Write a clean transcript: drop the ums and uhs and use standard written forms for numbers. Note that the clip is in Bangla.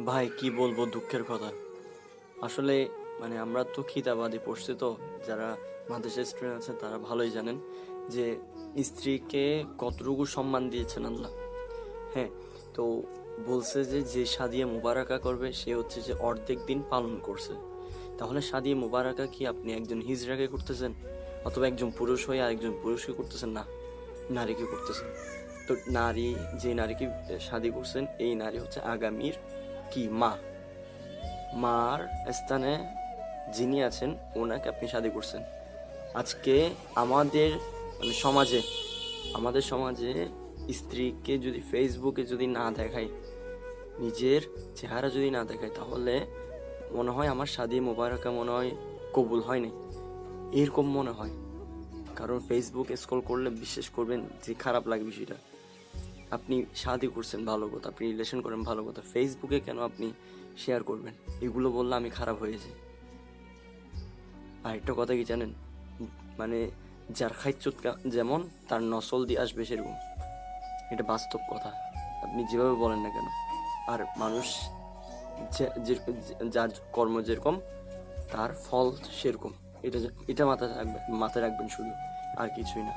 ভাই কি বলবো, দুঃখের কথা। আসলে আমরা তো খিতাবাদি পড়ছি, তো যারা মাদ্রাসা স্টুডেন্ট আছে তারা ভালোই জানেন যে স্ত্রীকে কতটুকু সম্মান দিয়েছেন আল্লাহ। হ্যাঁ, তো বলছে যে যে সাদিয়া মুবারাকা করবে সে হচ্ছে যে অর্ধেক দিন পালন করছে। তাহলে সাদিয়া মুবারাকা কি আপনি একজন হিজড়াকে করতেছেন, অথবা একজন পুরুষ হয়ে আরেকজন পুরুষকে করতেছেন? না, নারীকে করতেছেন। তো নারী, যে নারীকে শাদী করছেন, এই নারী হচ্ছে আগামীর কি মা। মার স্থানে যিনি আছেন ওনাকে আপনি শাদী করছেন। আজকে আমাদের সমাজে, স্ত্রীকে যদি ফেসবুকে যদি না দেখায়, নিজের চেহারা যদি না দেখায়, তাহলে মনে হয় আমার শাদী মোবারকা মনে হয় কবুল হয়নি, এরকম মনে হয়। কারণ ফেসবুক স্ক্রল করলে বিশ্বাস করবেন যে খারাপ লাগে বিষয়টা। আপনি শাদি করছেন ভালো কথা, আপনি রিলেশন করেন ভালো কথা, ফেসবুকে কেন আপনি শেয়ার করবেন? এগুলো বললে আমি খারাপ হয়েছে। আর একটা কথা কি জানেন, মানে যার খাইচ্ছুত যেমন তার নসল দিয়ে আসবে সেরকম, এটা বাস্তব কথা। আপনি যেভাবে বলেন না কেন, আর মানুষ যার কর্ম যেরকম তার ফল সেরকম। এটা এটা মাথায় রাখবেন শুধু, আর কিছুই না।